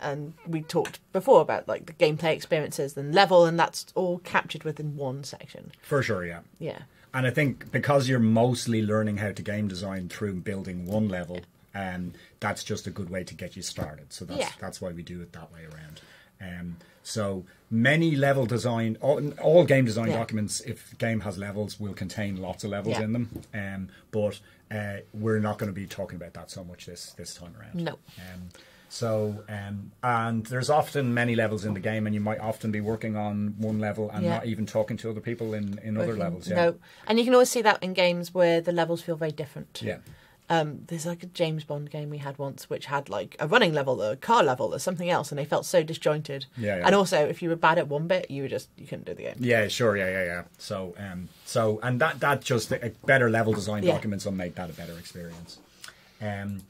And we talked before about like the gameplay experiences and level, and that's all captured within one section. For sure, yeah. Yeah. And I think because you're mostly learning how to game design through building one level, that's just a good way to get you started. So that's why we do it that way around. So many level design, all game design documents, if the game has levels, will contain lots of levels in them. But we're not going to be talking about that so much this time around. No. And there's often many levels in the game, and you might often be working on one level and not even talking to other people in other levels. Yeah. No, and you can always see that in games where the levels feel very different. Yeah. There's like a James Bond game we had once, which had like a running level, a car level, or something else, and they felt so disjointed. Yeah. And also, if you were bad at one bit, you couldn't do the game. Yeah, sure, yeah. So, and that just better level design documents will make that a better experience. We're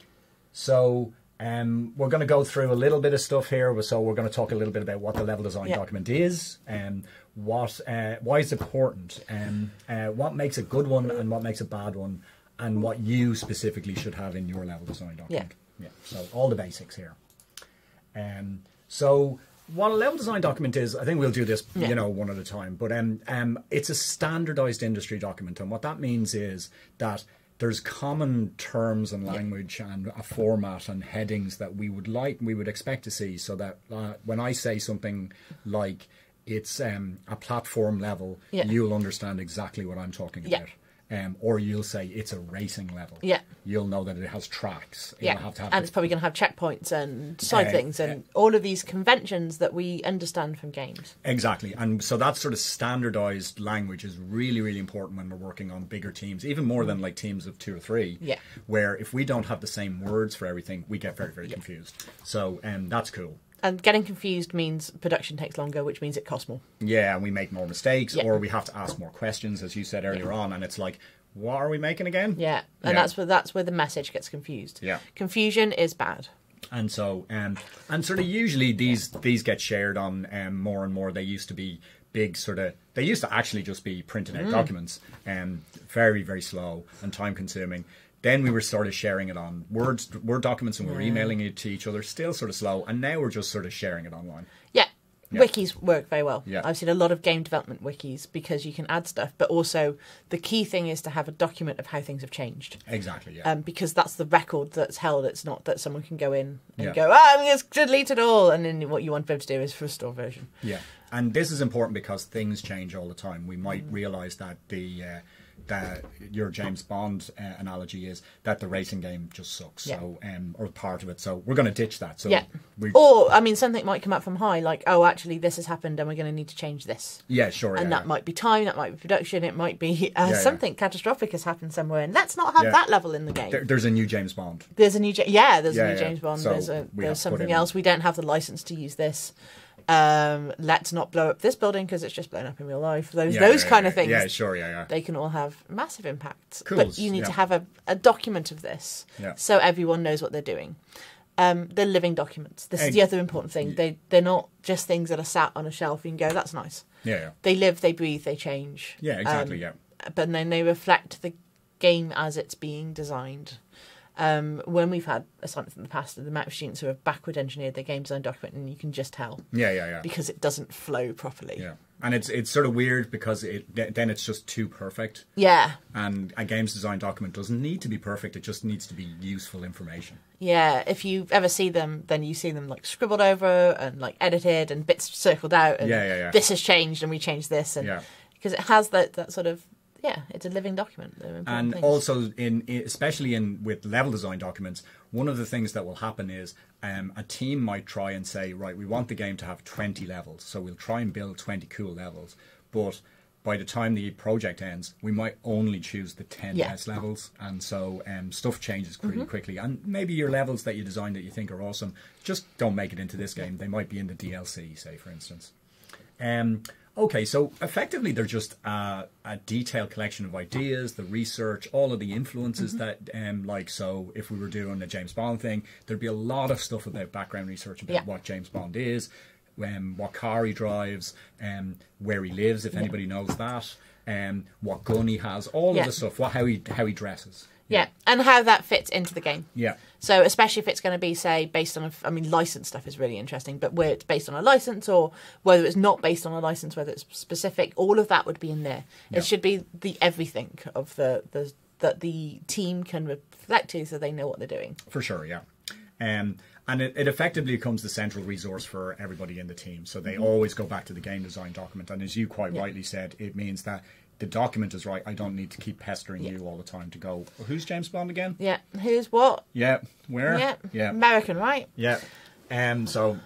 going to go through a little bit of stuff here. So we're going to talk a little bit about what the level design document is, why it's important, what makes a good one and what makes a bad one, and what you specifically should have in your level design document. Yeah. So all the basics here. So what a level design document is, I think we'll do this, one at a time. But it's a standardized industry document, and what that means is that there's common terms and language and a format and headings that we would expect to see, so that when I say something like it's a platform level, you'll understand exactly what I'm talking about. Or you'll say it's a racing level. Yeah. You'll know that it has tracks. Yeah. And it's probably going to have checkpoints and side things and all of these conventions that we understand from games. Exactly. And so that sort of standardized language is really, really important when we're working on bigger teams, even more than like teams of 2 or 3. Yeah. Where if we don't have the same words for everything, we get very, very confused. So that's cool. And getting confused means production takes longer, which means it costs more. Yeah, and we make more mistakes, or we have to ask more questions, as you said earlier on, and it's like, what are we making again? Yeah, and that's where the message gets confused. Yeah, confusion is bad. And so, and sort of usually these get shared on more and more. They used to be big they used to actually just be printed out documents, very, very slow and time consuming. Then we were sort of sharing it on Word documents, and we were emailing it to each other, still sort of slow. And now we're just sort of sharing it online. Yeah. Wikis work very well. Yeah. I've seen a lot of game development wikis because you can add stuff, but also the key thing is to have a document of how things have changed. Exactly, yeah. Because that's the record that's held. It's not that someone can go in and go, I'm going to delete it all. And then what you want them to do is restore version. Yeah. And this is important because things change all the time. We might realise that that your James Bond analogy is that the racing game just sucks, so or part of it. So we're going to ditch that. So or I mean, something might come up from high, like actually this has happened, and we're going to need to change this. Yeah, sure. And that might be time, that might be production, it might be something catastrophic has happened somewhere, and let's not have that level in the game. There's a new James Bond. There's a new James Bond. So there's something else. We don't have the license to use this. Let's not blow up this building because it's just blown up in real life. Those kind of things. Yeah, sure, yeah. They can all have massive impacts. Cool. But you need to have a document of this so everyone knows what they're doing. They're living documents. This is the other important thing. They're not just things that are sat on a shelf. You can go, that's nice. Yeah. They live, they breathe, they change. Yeah, exactly, But then they reflect the game as it's being designed. When we've had assignments in the past, the amount of students who have backward engineered their game design document, and you can just tell. Yeah. Because it doesn't flow properly. Yeah. And it's sort of weird because then it's just too perfect. Yeah. And a games design document doesn't need to be perfect. It just needs to be useful information. Yeah. If you ever see them, then you see them like scribbled over and like edited and bits circled out. And this has changed and we changed this. And because it has that sort of, it's a living document. And also, especially with level design documents, one of the things that will happen is a team might try and say, right, we want the game to have 20 levels, so we'll try and build 20 cool levels. But by the time the project ends, we might only choose the 10 best levels, and so stuff changes pretty quickly. And maybe your levels that you design that you think are awesome just don't make it into this game. They might be in the DLC, say, for instance. Okay, so effectively they're just a detailed collection of ideas, the research, all of the influences that, so if we were doing a James Bond thing, there'd be a lot of stuff about background research about what James Bond is, what car he drives, where he lives, if anybody knows that, what gun he has, all of the stuff, how he dresses. Yeah, and how that fits into the game. Yeah. So especially if it's going to be, say, based on license stuff is really interesting, but where it's based on a license or whether it's not based on a license, whether it's specific, all of that would be in there. Yeah. It should be the everything of that the team can reflect to so they know what they're doing. For sure, yeah. And it effectively becomes the central resource for everybody in the team. So they always go back to the game design document. And as you quite rightly said, it means that the document is right. I don't need to keep pestering you all the time to go, who's James Bond again? Yeah. Who's what? Yeah. Where? Yeah. Yeah. American, right? Yeah. So,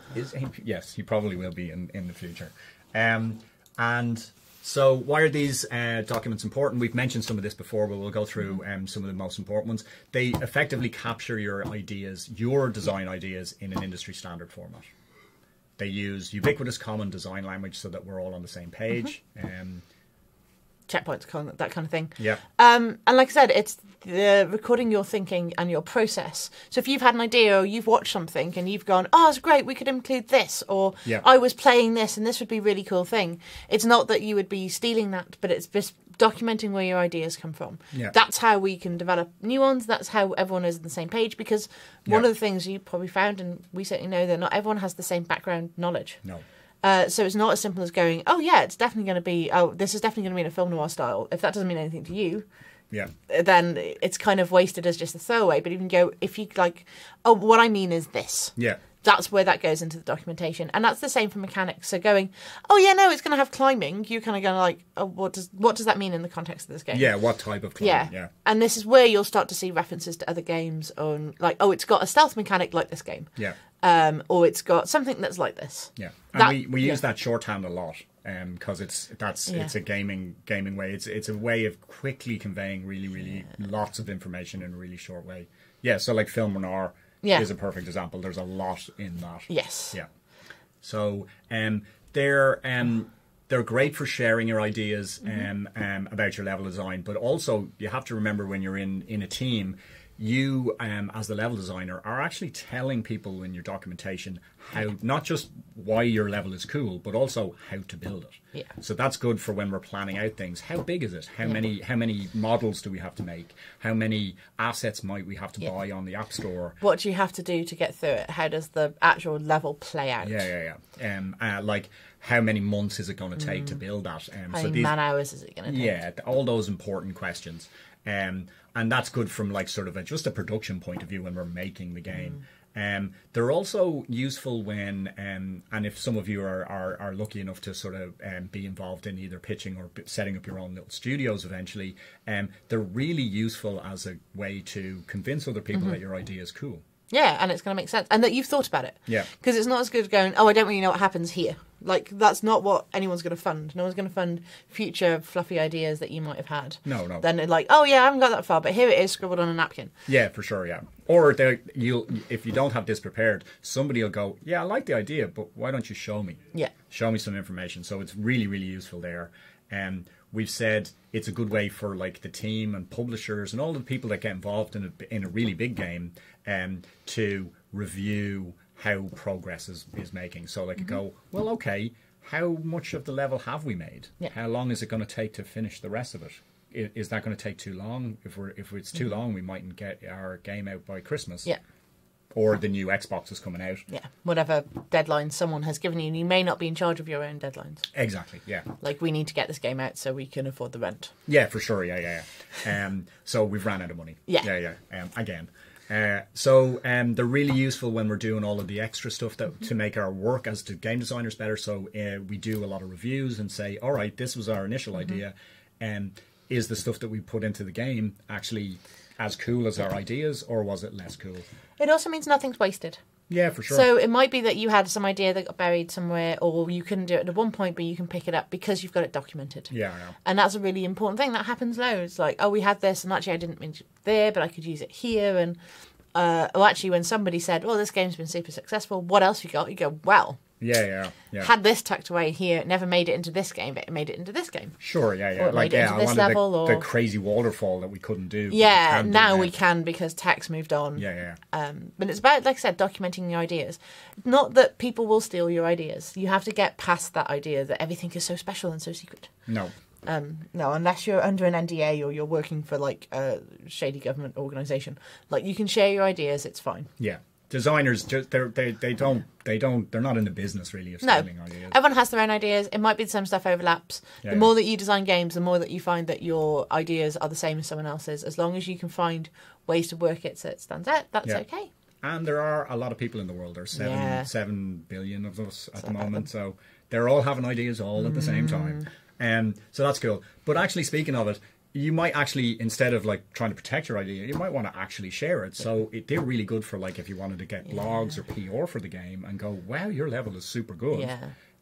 yes, he probably will be in the future. And so why are these documents important? We've mentioned some of this before, but we'll go through some of the most important ones. They effectively capture your ideas, your design ideas, in an industry standard format. They use ubiquitous common design language so that we're all on the same page. Checkpoints, that kind of thing. Yeah. And like I said, it's the recording your thinking and your process. So if you've had an idea or you've watched something and you've gone, oh, it's great, we could include this, or I was playing this and this would be a really cool thing. It's not that you would be stealing that, but it's just documenting where your ideas come from. Yeah. That's how we can develop new ones. That's how everyone is on the same page, because one of the things you probably found, and we certainly know, that not everyone has the same background knowledge. No. So it's not as simple as going, oh yeah, it's definitely going to be, this is definitely going to be in a film noir style. If that doesn't mean anything to you, then it's kind of wasted as just a throwaway. But even go, if you like, oh, what I mean is this. Yeah. That's where that goes into the documentation. And that's the same for mechanics. So going, oh yeah, no, it's going to have climbing. You're kind of going like, oh, what does that mean in the context of this game? Yeah, what type of climbing? Yeah. And this is where you'll start to see references to other games on, like, oh, it's got a stealth mechanic like this game. Yeah. Or it's got something that's like this. Yeah. And we use that shorthand a lot because it's a gaming way. It's a way of quickly conveying really lots of information in a really short way. Yeah, so like film noir is a perfect example. There's a lot in that. Yes. Yeah. So they're great for sharing your ideas about your level design, but also you have to remember when you're in a team, you as the level designer are actually telling people in your documentation how, not just why your level is cool, but also how to build it. Yeah. So that's good for when we're planning out things. How big is it? How many models do we have to make? How many assets might we have to buy on the App Store? What do you have to do to get through it? How does the actual level play out? Yeah. Like how many months is it going to take to build that? How many man hours is it going to take? Yeah, all those important questions. And that's good from like sort of just a production point of view when we're making the game. They're also useful when, and if some of you are lucky enough to sort of be involved in either pitching or setting up your own little studios eventually, they're really useful as a way to convince other people that your idea is cool. Yeah, and it's going to make sense. And that you've thought about it. Yeah. Because it's not as good as going, oh, I don't really know what happens here. Like, that's not what anyone's going to fund. No one's going to fund future fluffy ideas that you might have had. No. Then they're like, oh, yeah, I haven't got that far, but here it is scribbled on a napkin. Yeah, for sure, yeah. Or if you don't have this prepared, somebody will go, yeah, I like the idea, but why don't you show me? Yeah. Show me some information. So it's really, really useful there. We've said it's a good way for like the team and publishers and all the people that get involved in a really big game to review how progress is making. So like go, well, okay, how much of the level have we made? Yeah. How long is it going to take to finish the rest of it? Is that going to take too long? If it's too long, we mightn't get our game out by Christmas. Yeah. Or the new Xbox is coming out. Yeah, whatever deadline someone has given you. You may not be in charge of your own deadlines. Exactly, yeah. Like, we need to get this game out so we can afford the rent. Yeah, for sure, yeah. So we've ran out of money. Yeah. Again. So they're really useful when we're doing all of the extra stuff to make our work as game designers better. So we do a lot of reviews and say, all right, this was our initial idea. Is the stuff that we put into the game actually as cool as our ideas, or was it less cool? It also means nothing's wasted. Yeah, for sure. So it might be that you had some idea that got buried somewhere, or you couldn't do it at one point, but you can pick it up because you've got it documented. Yeah, I know. And that's a really important thing. That happens loads. Like, oh, we had this, and actually I didn't mean it there, but I could use it here. And actually, when somebody said, "Oh, this game's been super successful. What else you got?" You go, "Well, yeah. Had this tucked away here. It never made it into this game, but it made it into this game." Sure, yeah. Or like, I wanted the crazy waterfall that we couldn't do. Yeah, now we can because tech's moved on. Yeah. But it's about, like I said, documenting your ideas. Not that people will steal your ideas. You have to get past that idea that everything is so special and so secret. No. No, unless you're under an NDA or you're working for like a shady government organisation, like you can share your ideas. It's fine. Yeah, designers they're not in the business really of stealing ideas. Everyone has their own ideas. It might be some stuff overlaps. The more that you design games, the more that you find that your ideas are the same as someone else's. As long as you can find ways to work it so it stands out, that's okay. And there are a lot of people in the world. There's 7 billion of us at the moment, so they're all having ideas all at the same time. So that's cool. But actually, speaking of it, you might actually, instead of like trying to protect your idea, you might want to actually share it. So they're really good for like if you wanted to get blogs or PR for the game and go, wow, your level is super good.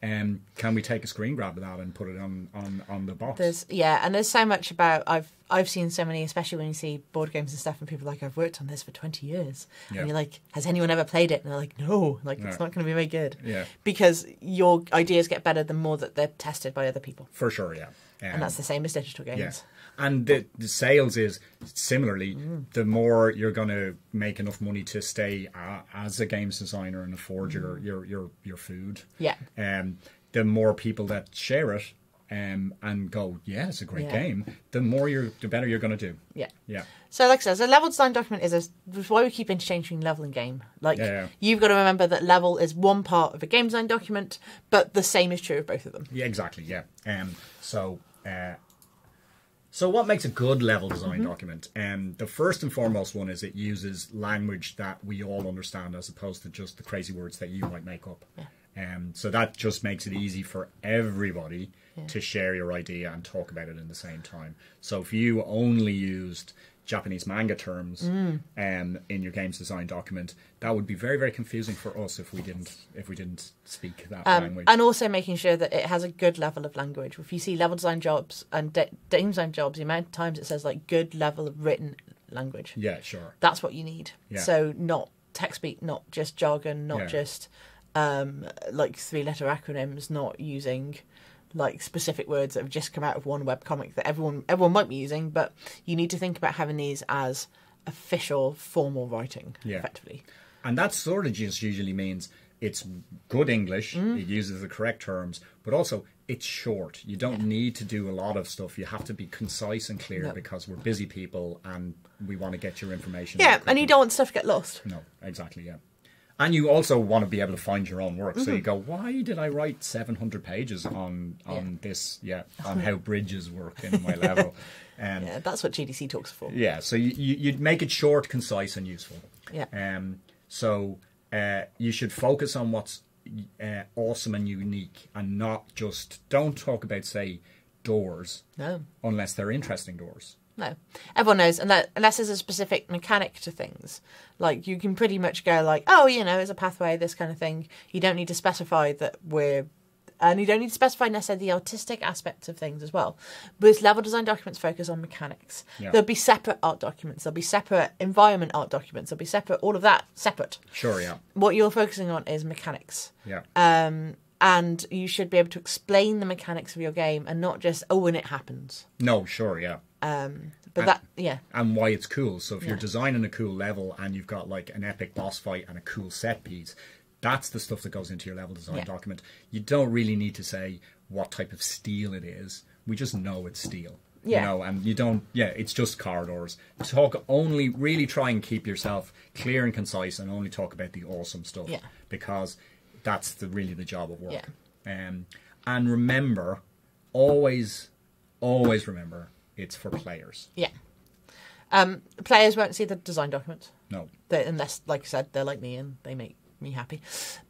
Can we take a screen grab of that and put it on the box? There's so much about I've seen so many, especially when you see board games and stuff, and people are like, I've worked on this for 20 years. And you're like, has anyone ever played it? And they're like, no, it's not going to be very good. Because your ideas get better the more that they're tested by other people. For sure, and that's the same as digital games. Yeah. And the sales is similarly, the more you're going to make enough money to stay as a games designer and afford your food. The more people that share it and go, yeah, it's a great game, the better you're going to do. So like I said, a level design document is why we keep interchanging level and game. You've got to remember that level is one part of a game design document, but the same is true of both of them. Yeah, exactly. So what makes a good level design document? The first and foremost one is it uses language that we all understand as opposed to just the crazy words that you might make up. So that just makes it easy for everybody to share your idea and talk about it in the same time. So if you only used Japanese manga terms in your games design document, that would be very, very confusing for us if we didn't speak that language. And also making sure that it has a good level of language. If you see level design jobs and game design jobs, the amount of times it says like good level of written language. Yeah, sure. That's what you need. So not text speak, not just jargon, not just like 3-letter acronyms, not using like specific words that have just come out of one webcomic that everyone might be using, but you need to think about having these as official formal writing effectively. And that sort of just usually means it's good English, it uses the correct terms, but also it's short. You don't need to do a lot of stuff. You have to be concise and clear because we're busy people and we want to get your information. And you don't want stuff to get lost. No, exactly, And you also want to be able to find your own work. So you go, why did I write 700 pages on this? On how bridges work in my level. That's what GDC talks for. So you'd make it short, concise, and useful. So you should focus on what's awesome and unique, and don't talk about, say, doors. No. Unless they're interesting doors. No. Everyone knows, unless there's a specific mechanic to things. Like, you can pretty much go like, oh, there's a pathway, this kind of thing. You don't need to specify that and you don't need to specify necessarily the artistic aspects of things as well. But level design documents focus on mechanics. There'll be separate art documents. There'll be separate environment art documents. There'll be separate, all of that separate. Sure, What you're focusing on is mechanics. And you should be able to explain the mechanics of your game and not just, and it happens. No, sure, And why it's cool. So if you're designing a cool level and you've got like an epic boss fight and a cool set piece, that's the stuff that goes into your level design document. You don't really need to say what type of steel it is. We just know it's steel. And you don't, it's just corridors. Really try and keep yourself clear and concise and only talk about the awesome stuff. Because that's really the job of work. And remember, always remember, it's for players. Players won't see the design document. No. Unless, like I said, they're like me and they make me happy.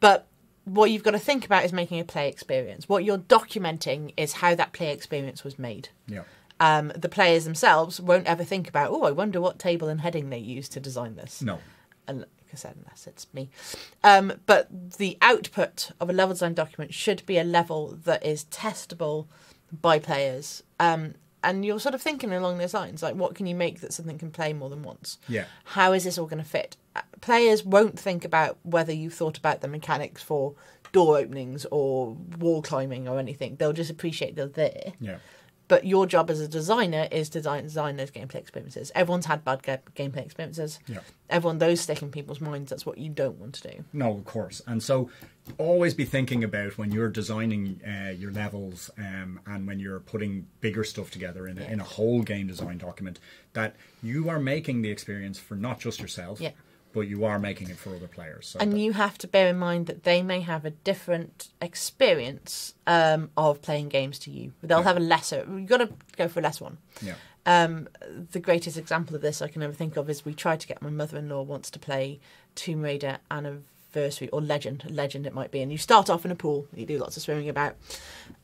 But what you've got to think about is making a play experience. What you're documenting is how that play experience was made. The players themselves won't ever think about, I wonder what table and heading they used to design this. No. And like I said, unless it's me. But the output of a level design document should be a level that is testable by players. And you're sort of thinking along those lines, like, what can you make that something can play more than once? How is this all going to fit? Players won't think about whether you've thought about the mechanics for door openings or wall climbing or anything. They'll just appreciate they're there. But your job as a designer is to design those gameplay experiences. Everyone's had bad gameplay experiences. Yeah. Everyone, those stick in people's minds. That's what you don't want to do. No, of course. And so always be thinking about when you're designing your levels and when you're putting bigger stuff together in a whole game design document, that you are making the experience for not just yourself, but you are making it for other players. So and you have to bear in mind that they may have a different experience of playing games to you. They'll have a lesser... You've got to go for a less one. Yeah. The greatest example of this I can ever think of is we tried to get my mother-in-law wants to play Tomb Raider Anniversary, or Legend it might be, and you start off in a pool, you do lots of swimming about,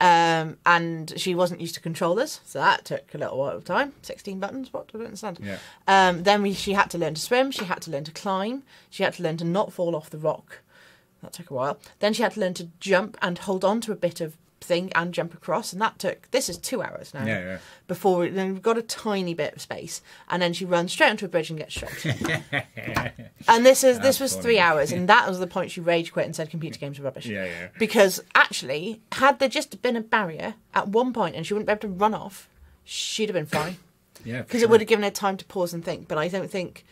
and she wasn't used to controllers, so that took a little while of time. 16 buttons, what? I don't understand. Then she had to learn to swim, she had to learn to climb, she had to learn to not fall off the rock. That took a while. Then she had to learn to jump and hold on to a bit of thing and jump across, and that took, this is 2 hours now, before then we've got a tiny bit of space, and then she runs straight onto a bridge and gets stroked. And this was 3 hours, and that was the point she rage quit and said computer games are rubbish. Because actually, had there just been a barrier at one point and she wouldn't be able to run off, she'd have been fine. Because it would have given her time to pause and think. But I think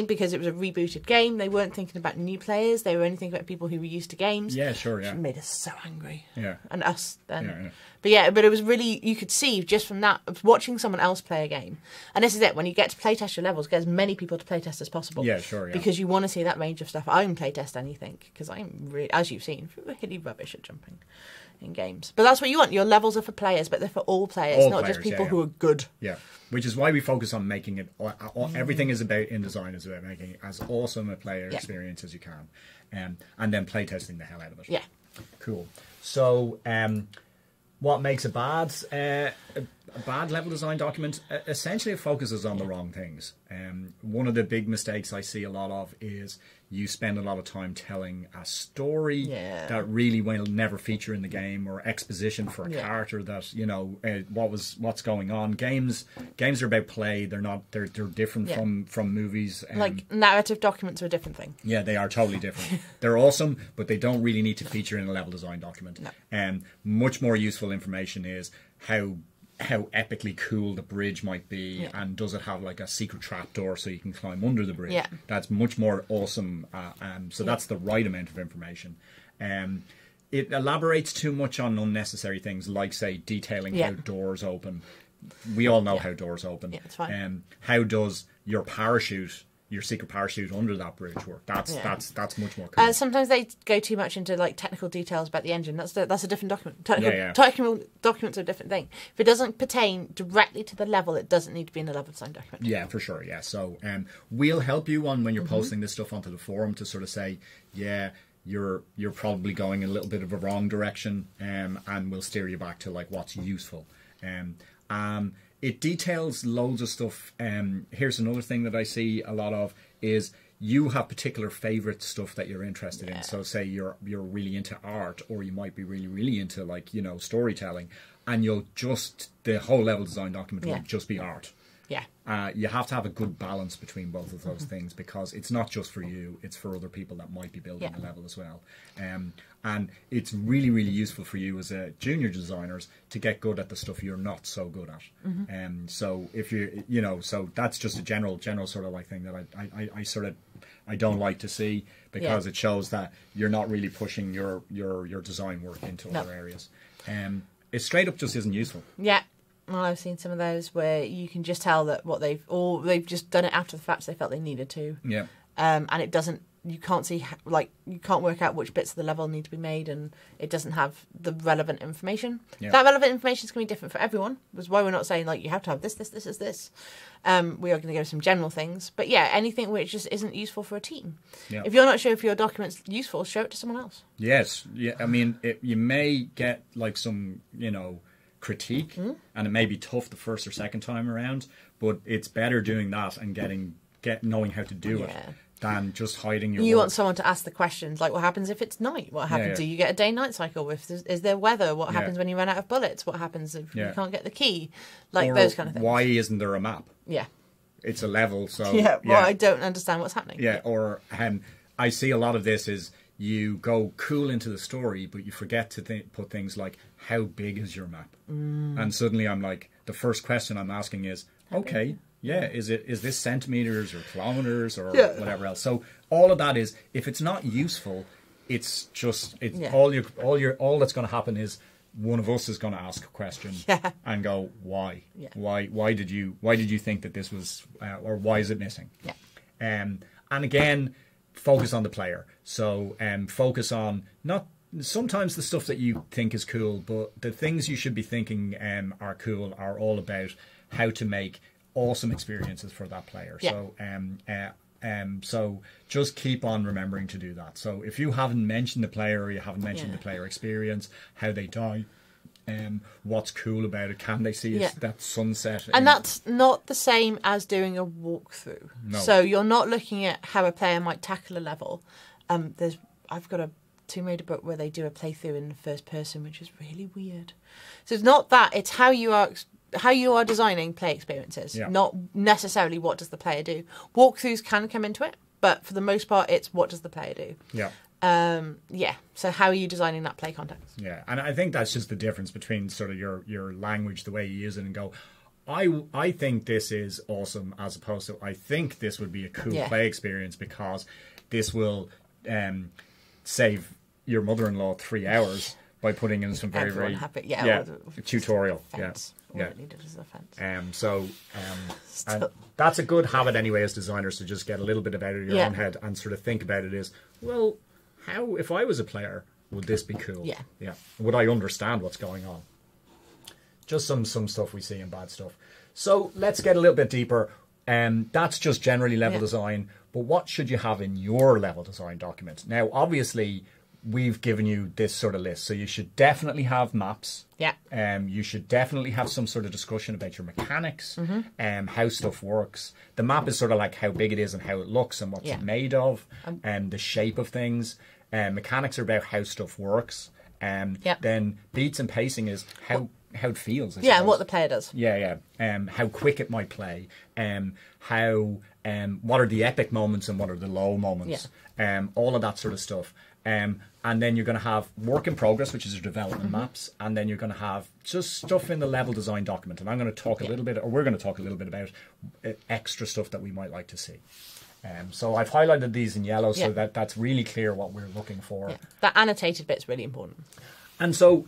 because it was a rebooted game, they weren't thinking about new players. They were only thinking about people who were used to games. It made us so angry. And us then. But it was really, you could see just from that, watching someone else play a game. And this is it, when you get to playtest your levels, get as many people to playtest as possible. Because you want to see that range of stuff. I can playtest anything, because I'm really, as you've seen, really rubbish at jumping in games. But that's what you want. Your levels are for players, but they're for all players, not just people who are good. Which is why we focus on making it, everything is about, in design, is about making it as awesome a player experience as you can. And then playtesting the hell out of it. Cool. So, what makes a bad level design document? Essentially, it focuses on the wrong things. One of the big mistakes I see a lot of is you spend a lot of time telling a story that really will never feature in the game, or exposition for a character that, you know, what's going on. Games are about play. They're different from movies. Like narrative documents are a different thing. Yeah, they are totally different. They're awesome, but they don't really need to feature in a level design document. Much more useful information is how epically cool the bridge might be, and does it have like a secret trapdoor so you can climb under the bridge. That's much more awesome. So that's the right amount of information. It elaborates too much on unnecessary things, like, say, detailing how doors open. We all know how doors open. It's fine. How does your secret parachute under that bridge work? That's much more cool. Sometimes they go too much into like technical details about the engine. That's a different document. Technical documents are a different thing. If it doesn't pertain directly to the level, it doesn't need to be in the level design document. Yeah, for sure. Yeah. So we'll help you on when you're posting this stuff onto the forum to sort of say, you're probably going in a little bit of a wrong direction, and we'll steer you back to like what's useful. It details loads of stuff. Here's another thing that I see a lot of is you have particular favorite stuff that you're interested in. So say you're really into art, or you might be really into, like, you know, storytelling, and the whole level design document will just be art. You have to have a good balance between both of those things, because it's not just for you, it's for other people that might be building a level as well. And it's really useful for you as a junior designers to get good at the stuff you're not so good at. So if so that's just a general sort of like thing that I don't like to see, because it shows that you're not really pushing your design work into other areas. It straight up just isn't useful. Well, I've seen some of those where you can just tell that they've just done it after the fact, so they felt they needed to. And it doesn't. You can't see, like, you can't work out which bits of the level need to be made, and it doesn't have the relevant information. That relevant information is going to be different for everyone. That's why we're not saying like you have to have this. We are going to go some general things, but anything which just isn't useful for a team. If you're not sure if your document's useful, show it to someone else. I mean, you may get like some, you know, critique, and it may be tough the first or second time around, but it's better doing that and knowing how to do it than just hiding your work. Want someone to ask the questions, like what happens if it's night? What happens? Do you get a day-night cycle? Is there weather? What happens when you run out of bullets? What happens if you can't get the key? Like, or those kind of things. Why isn't there a map? It's a level, so I don't understand what's happening. Or I see a lot of this is you go cool into the story, but you forget to put things like, how big is your map? And suddenly I'm like, the first question I'm asking is, okay, is this centimeters or kilometers or whatever else? So all of that is, if it's not useful, it's just all that's going to happen is one of us is going to ask a question and go, why? Why did you think that this was, or why is it missing? And again, focus on the player. So focus on not sometimes the stuff that you think is cool, but the things you should be thinking are cool are all about how to make awesome experiences for that player. So just keep on remembering to do that. So if you haven't mentioned the player, or you haven't mentioned the player experience, how they die, what's cool about it, can they see that sunset? And that's not the same as doing a walkthrough. No. So you're not looking at how a player might tackle a level. I've got a Tomb Raider book where they do a playthrough in the first person, which is really weird. So it's not that, it's how you are designing play experiences, not necessarily what does the player do. Walkthroughs can come into it, but for the most part, it's what does the player do. So how are you designing that play context? And I think that's just the difference between sort of your language, the way you use it, and go, I think this is awesome, as opposed to I think this would be a cool play experience because this will save your mother-in-law 3 hours by putting in some very tutorial. All it needed was a fence. And that's a good habit anyway as designers, to just get a little bit out of your own head and sort of think about it as, well, how, if I was a player, would this be cool? Would I understand what's going on? Just some stuff we see and bad stuff. So let's get a little bit deeper. That's just generally level design, but what should you have in your level design document? Now, obviously, we've given you this sort of list, so you should definitely have maps. You should definitely have some sort of discussion about your mechanics, how stuff works. The map is sort of like how big it is and how it looks and what's it made of, and the shape of things. Mechanics are about how stuff works. Then beats and pacing is how it feels. And what the player does. How quick it might play. What are the epic moments and what are the low moments. All of that sort of stuff. And then you're going to have work in progress, which is your development maps, and then you're going to have just stuff in the level design document. And I'm going to talk a little bit, or we're going to talk a little bit about extra stuff that we might like to see. So I've highlighted these in yellow so that's really clear what we're looking for. That annotated bit's really important. And so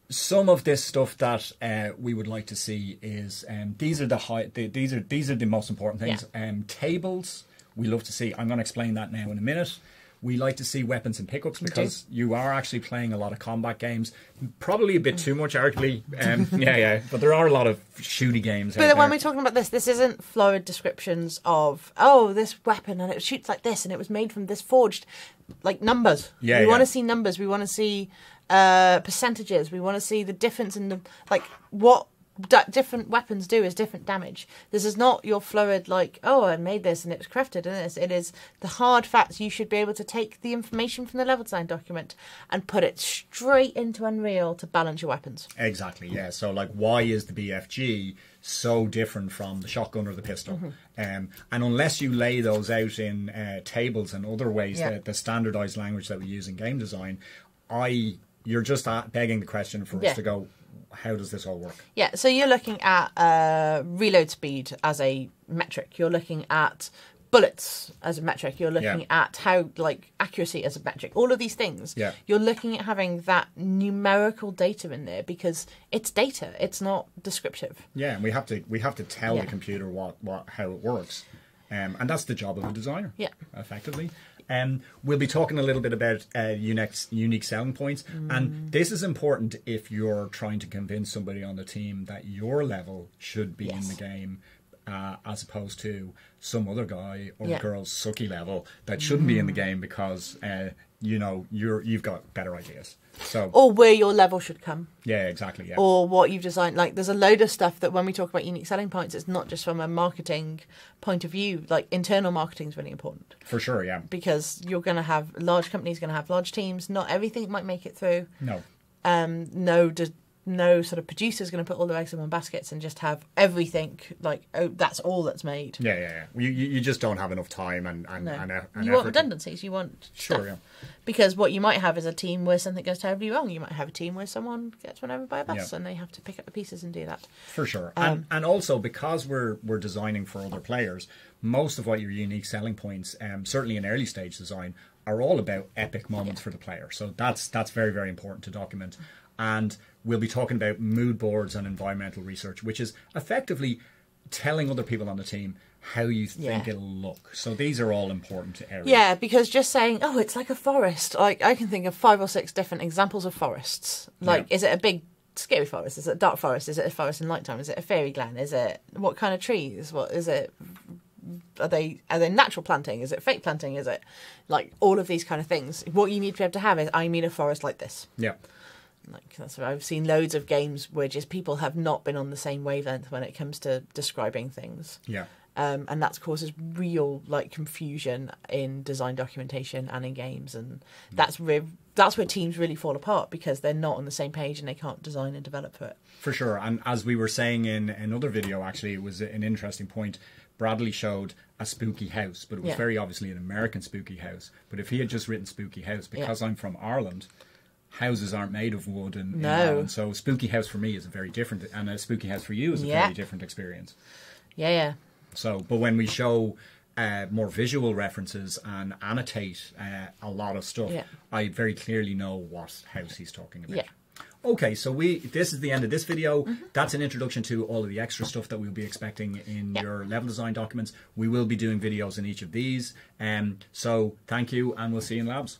some of this stuff that we would like to see is these are the most important things. Tables we love to see. I'm going to explain that now in a minute. We like to see weapons and pickups because you are actually playing a lot of combat games. Probably a bit too much, arguably. But there are a lot of shooty games. But when we're talking about this isn't florid descriptions of, this weapon and it shoots like this and it was made from this forged, like numbers. We want to see numbers. We want to see percentages. We want to see the difference in what different weapons do is different damage. This is not your florid I made this and it was crafted in this. It is the hard facts. You should be able to take the information from the level design document and put it straight into Unreal to balance your weapons. Exactly, so why is the BFG so different from the shotgun or the pistol? And unless you lay those out in tables and other ways, the standardized language that we use in game design, you're just begging the question for us to go, how does this all work? So you're looking at reload speed as a metric. You're looking at bullets as a metric. You're looking at how accuracy as a metric. All of these things. You're looking at having that numerical data in there because it's data. It's not descriptive. And we have to tell the computer how it works. And that's the job of a designer. Effectively. We'll be talking a little bit about unique selling points. And this is important if you're trying to convince somebody on the team that your level should be in the game as opposed to some other guy or girl's sucky level that shouldn't be in the game because you've got better ideas. Or where your level should come. Exactly. Or what you've designed. There's a load of stuff that when we talk about unique selling points, it's not just from a marketing point of view. Internal marketing is really important. For sure, because you're going to have large companies, going to have large teams. Not everything might make it through. No. no sort of producer's going to put all their eggs in one baskets and just have everything like, oh, that's all that's made. Yeah. You just don't have enough time and you want redundancies. You want stuff. Sure, yeah. Because what you might have is a team where something goes terribly wrong. You might have a team where someone gets run over by a bus and they have to pick up the pieces and do that. For sure. And also, because we're designing for other players, most of what your unique selling points, certainly in early stage design, are all about epic moments for the player. So that's very, very important to document. And we'll be talking about mood boards and environmental research, which is effectively telling other people on the team how you think it'll look. So these are all important areas. Yeah, because just saying, oh, it's like a forest. Like, I can think of 5 or 6 different examples of forests. Like, is it a big scary forest? Is it a dark forest? Is it a forest in nighttime? Is it a fairy glen? Is it what kind of trees? What is it? Are they natural planting? Is it fake planting? Is it like all of these kind of things? What you need to be able to have is, I mean, a forest like this. Yeah. Like, that's what I've seen loads of games where just people have not been on the same wavelength when it comes to describing things. Yeah. And that causes real like confusion in design documentation and in games, and that's where teams really fall apart, because they're not on the same page and they can't design and develop for it. For sure. And as we were saying in another video, actually, it was an interesting point. Bradley showed a spooky house, but it was very obviously an American spooky house. But if he had just written spooky house, because I'm from Ireland, houses aren't made of wood in Ireland. So spooky house for me is a very different, and a spooky house for you is a very different experience. Yeah. So, but when we show more visual references and annotate a lot of stuff, I very clearly know what house he's talking about. Yeah. Okay, so this is the end of this video. That's an introduction to all of the extra stuff that we'll be expecting in your level design documents. We will be doing videos in each of these. So thank you, and we'll see you in labs.